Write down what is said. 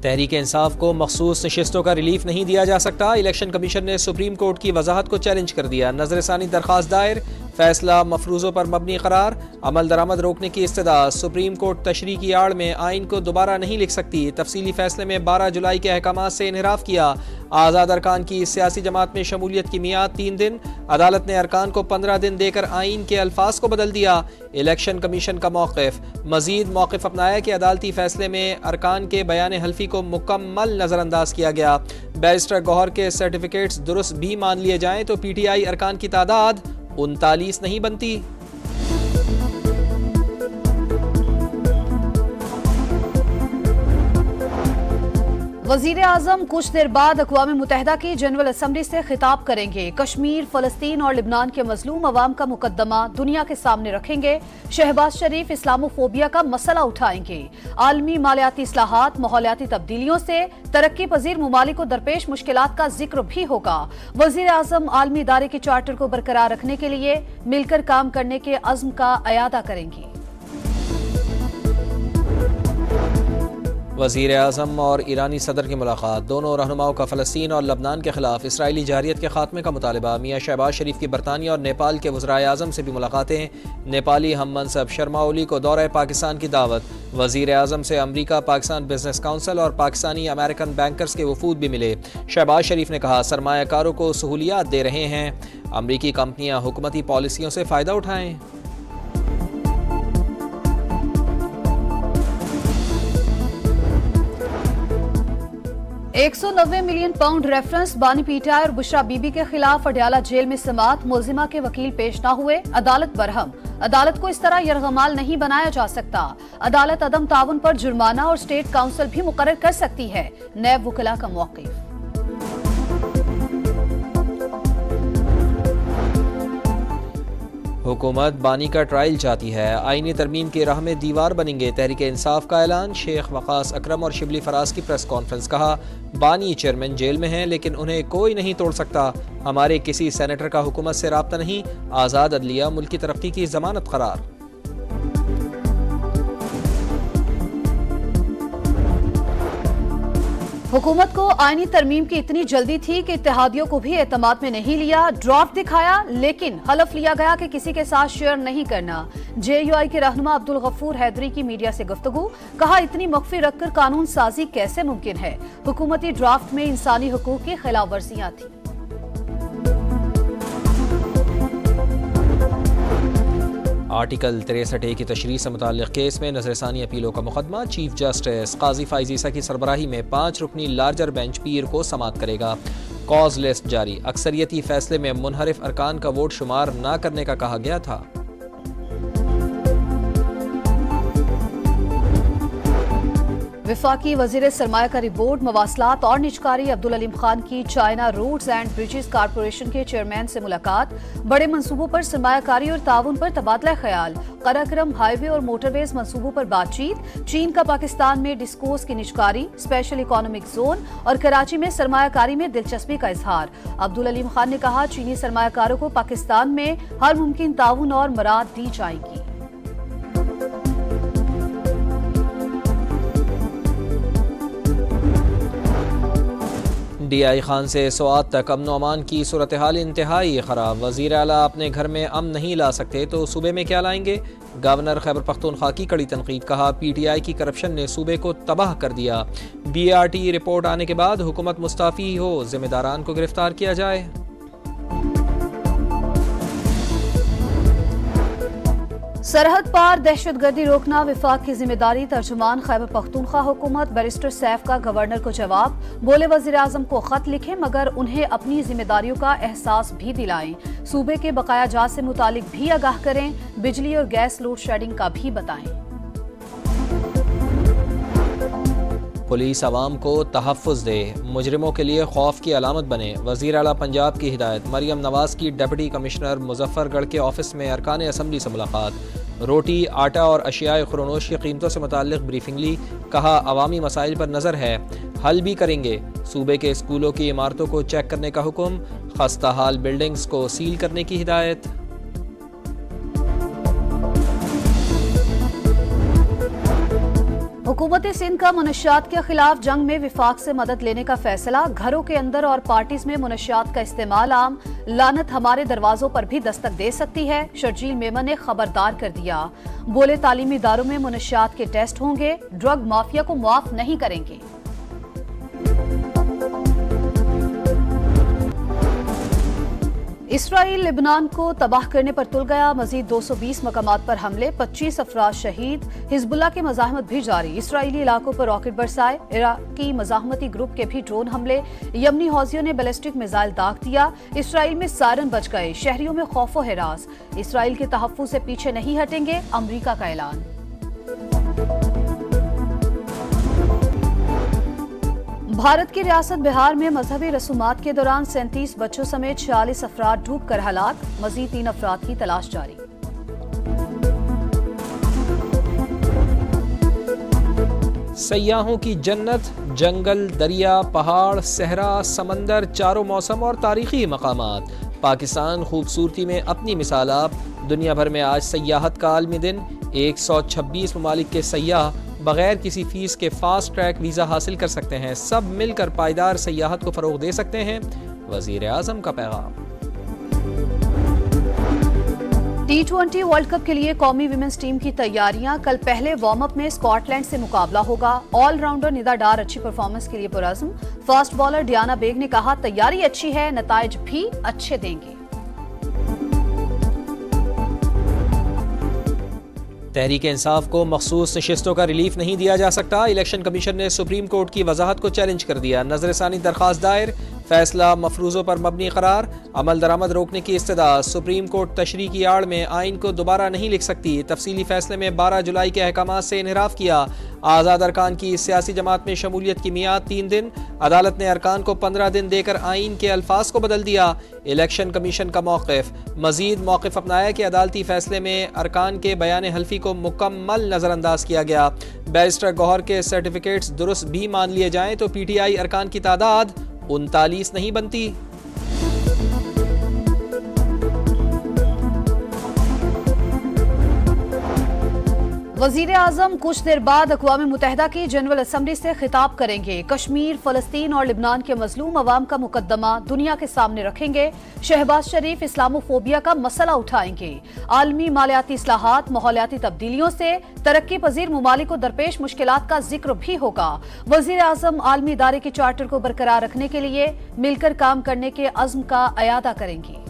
तहरीक इंसाफ को मखसूस नशिस्तों का रिलीफ नहीं दिया जा सकता। इलेक्शन कमीशन ने सुप्रीम कोर्ट की वजाहत को चैलेंज कर दिया। नजरसानी दरखास्त दायर, फैसला मफरूजों पर मबनी करार। अमल दरामद रोकने की इस्तदा। सुप्रीम कोर्ट तशरीह की आड़ में आइन को दोबारा नहीं लिख सकती। तफसीली फैसले में 12 जुलाई के अहकाम से इनहराफ किया। आज़ाद अरकान की सियासी जमात में शमूलियत की मियाद 3 दिन। अदालत ने अरकान को 15 दिन देकर आइन के अल्फाज को बदल दिया। इलेक्शन कमीशन का मौक़िफ़। मजीद मौक़िफ़ अपनाया कि अदालती फैसले में अरकान के बयान हल्फी को मुकम्मल नज़रअंदाज किया गया। बैरिस्टर गौहर के सर्टिफिकेट्स दुरुस्त भी मान लिए जाएं तो PTI अरकान की तादाद 39 नहीं बनती। वज़ीर आज़म कुछ देर बाद अक़वाम मुत्तहिदा की जनरल असम्बली से खिताब करेंगे। कश्मीर, फ़लस्तीन और लिबनान के मज़लूम अवाम का मुकद्दमा दुनिया के सामने रखेंगे। शहबाज शरीफ इस्लामोफोबिया का मसला उठाएंगे। आलमी मालियाती इस्लाहात, माहौलियाती तब्दीलियों से तरक्की पजीर ममालिक को दरपेश मुश्किलात का जिक्र भी होगा। वज़ीर आज़म आलमी इदारे के चार्टर को बरकरार रखने के लिए मिलकर काम करने के अज़्म का अयादा करेंगी। वज़ीर आज़म और ईरानी सदर की मुलाकात। दोनों रहनुमाओं का फ़लस्तीन और लबनान के खिलाफ इसराइली जारियत के खात्मे का मुतालबा। मियाँ शहबाज शरीफ की बरतानिया और नेपाल के वज़राए आज़म से भी मुलाकातें। नेपाली हम मनसब शर्मा ओली को दौरे पाकिस्तान की दावत। वज़ीर आज़म से अमरीका, पाकिस्तान बिजनेस काउंसिल और पाकिस्तानी अमेरिकन बैंकर्स के वफूद भी मिले। शहबाज शरीफ ने कहा सरमायाकारों को सहूलियात दे रहे हैं। अमरीकी कंपनियाँ हुकूमती पॉलिसियों से फ़ायदा उठाएँ। 190 मिलियन पाउंड रेफरेंस बानी पीटीआई और बुशरा बीबी के खिलाफ अडयाला जेल में समात। मुलजिमा के वकील पेश न हुए। अदालत बरहम। अदालत को इस तरह यरगमाल नहीं बनाया जा सकता। अदालत अदम ताउन पर जुर्माना और स्टेट काउंसिल भी मुकर्रर कर सकती है। नैब वकला का मौक़िफ़। हुकूमत बानी का ट्रायल चाहती है। आईनी तरमीम की राह में दीवार बनेंगे। तहरीक इंसाफ का ऐलान। शेख वक़ास अकरम और शिबली फराज की प्रेस कॉन्फ्रेंस। कहा बानी चेयरमैन जेल में हैं लेकिन उन्हें कोई नहीं तोड़ सकता। हमारे किसी सेनेटर का हुकूमत से राब्ता नहीं। आज़ाद अदलिया मुल्क की तरक्की की जमानत करार। हुकूमत को आईनी तरमीम की इतनी जल्दी थी कि इत्तेहादियों को भी एतमाद में नहीं लिया। ड्राफ्ट दिखाया लेकिन हलफ लिया गया कि किसी के साथ शेयर नहीं करना। JUI के रहनुमा अब्दुल गफूर हैदरी की मीडिया से गुफ्तगू। कहा इतनी मख्फी रखकर कानून साजी कैसे मुमकिन है। हुकूमती ड्राफ्ट में इंसानी हुकूक की खिलाफ वर्जियां थी। आर्टिकल 63A की तशरीह से मुताल्लिक़ केस में नजरसानी अपीलों का मुकदमा। चीफ जस्टिस काजी फाइज ईसा की सरबराही में 5 रुकनी लार्जर बेंच पीर को समाअत करेगा। कॉज लिस्ट जारी। अक्सरियती फैसले में मुनहरिफ अरकान का वोट शुमार न करने का कहा गया था। विफाकी वजीर सरमायाकारी बोर्ड, मवासलात और निजकारी अब्दुल अलीम खान की China roads and bridges corporation के चेयरमैन से मुलाकात। बड़े मंसूबों पर सरमायाकारी और ताउन पर तबादला ख्याल। कराक्रम हाईवे और मोटरवेज मंसूबों पर बातचीत। चीन का पाकिस्तान में डिस्कोर्स की निजकारी, स्पेशल इकोनॉमिक जोन और कराची में सरमायाकारी में दिलचस्पी का इजहार। अब्दुल अलीम खान ने कहा चीनी सरमायाकारों को पाकिस्तान में हर मुमकिन ताउन और मराद दी जाएगी। DI खान से स्वात तक अमन अमान की सूरत हाल इंतहाई खराब। वज़ीर आला अपने घर में अमन नहीं ला सकते तो सूबे में क्या लाएंगे। गवर्नर खैबर पख्तूनख्वा की कड़ी तनकीद। कहा PTI की करप्शन ने सूबे को तबाह कर दिया। BRT रिपोर्ट आने के बाद हुकूमत मुस्ताफ़ी हो, जिम्मेदारान को गिरफ्तार किया जाए। सरहद पार दहशतगर्दी रोकना विफाक की जिम्मेदारी। तर्जुमान खैबर पख्तूनख्वा हुकूमत। बैरिस्टर सैफ का गवर्नर को जवाब। बोले वज़ीर आज़म को खत लिखें मगर उन्हें अपनी जिम्मेदारियों का एहसास भी दिलाएं। सूबे के बकाया जात से मुतालिक भी आगाह करें। बिजली और गैस लोड शेडिंग का भी बताएं। पुलिस आवाम को तहफ़्फ़ुज़ दे, मुजरिमों के लिए खौफ की अलामत बने। वज़ीर आला पंजाब की हिदायत। मरियम नवाज की डिप्टी कमिश्नर मुजफ्फरगढ़ के ऑफिस में अरकान असम्बली से मुलाकात। रोटी, आटा और अशियाए खुरनोश की कीमतों से मुताल्लिक़ ब्रीफिंग ली। कहा अवामी मसाइल पर नज़र है, हल भी करेंगे। सूबे के स्कूलों की इमारतों को चेक करने का हुक्म। खस्ता हाल बिल्डिंग्स को सील करने की हिदायत। हुकूमत सिंध का मुनशियात के खिलाफ जंग में विफाक से मदद लेने का फैसला। घरों के अंदर और पार्टीज में मुनशियात का इस्तेमाल आम। लानत हमारे दरवाजों पर भी दस्तक दे सकती है, शर्जील मेमन ने खबरदार कर दिया। बोले तालीमी इदारों में मुनशियात के टेस्ट होंगे, ड्रग माफिया को मुआफ नहीं करेंगे। इसराइल लिबनान को तबाह करने पर तुल गया। मजीद 220 मकामात पर हमले, 25 अफराद शहीद। हिजबुल्लाह की मज़ाहमत भी जारी। इसराइली इलाकों पर रॉकेट बरसाए। इराकी मज़ाहमती ग्रुप के भी ड्रोन हमले। यमनी हौजियों ने बैलिस्टिक मिसाइल दाग दिया। इसराइल में सायरन बज गए। शहरियों में खौफो हिरास। इसराइल के तहफ्फुज़ से पीछे नहीं हटेंगे, अमरीका का ऐलान। भारत की रियासत बिहार में मजहबी रसूमात के दौरान 37 बच्चों समेत 46 अफराद डूब कर हलाक। मजीद 3 अफराद की तलाश जारी। सयाहों की जन्नत, जंगल, दरिया, पहाड़, सहरा, समंदर, चारों मौसम और तारीखी मकामात। पाकिस्तान खूबसूरती में अपनी मिसाल आप। दुनिया भर में आज सयाहत का आलमी दिन। 126 ममालिक के सयाह बगैर किसी फीस के फास्ट ट्रैक वीज़ा हासिल कर सकते हैं। सब मिलकर पायदार सयाहत को फ़रोग़ दे सकते हैं, वज़ीर आज़म का पैगाम। T20 वर्ल्ड कप के लिए कौमी विमेंस टीम की तैयारियां। कल पहले वार्म अप में स्कॉटलैंड से मुकाबला होगा। ऑलराउंडर निदा डार अच्छी परफॉर्मेंस के लिए पुरज़्म। फास्ट बॉलर डियाना बेग ने कहा, तैयारी अच्छी है, नताइज भी अच्छे देंगे। तहरीक इंसाफ को मखसूस नशिस्तों का रिलीफ नहीं दिया जा सकता। इलेक्शन कमीशन ने सुप्रीम कोर्ट की वजाहत को चैलेंज कर दिया। नजरसानी दरखास्त दायर, फैसला मफरूजों पर मबनी करार। अमल दरामद रोकने की इस्तदा। सुप्रीम कोर्ट तशरीह की आड़ में आइन को दोबारा नहीं लिख सकती। तफसीली फैसले में 12 जुलाई के अहकामात से इनहराफ किया। आज़ाद अरकान की सियासी जमात में शमूलियत की मियाद 3 दिन। अदालत ने अरकान को 15 दिन देकर आइन के अल्फाज को बदल दिया। इलेक्शन कमीशन का मौक़िफ़। मजीद मौक़िफ़ अपनाया कि अदालती फैसले में अरकान के बयान हल्फी को मुकम्मल नज़रअंदाज किया गया। बैरिस्टर गौहर के सर्टिफिकेट्स दुरुस्त भी मान लिए जाएं तो PTI अरकान की तादाद 39 नहीं बनती। वजीर आजम कुछ देर बाद अक़वाम मुत्तहिदा की जनरल असम्बली से खिताब करेंगे। कश्मीर, फलस्तीन और लिबनान के मजलूम अवाम का मुकदमा दुनिया के सामने रखेंगे। शहबाज शरीफ इस्लामोफोबिया का मसला उठाएंगे। आलमी मालियाती इस्लाहात, माहौलियाती तब्दीलियों से तरक्की पजीर ममालिक को दरपेश मुश्किलात का जिक्र भी होगा। वजीर आजम आलमी इदारे के चार्टर को बरकरार रखने के लिए मिलकर काम करने के अज़्म का अयादा करेंगी।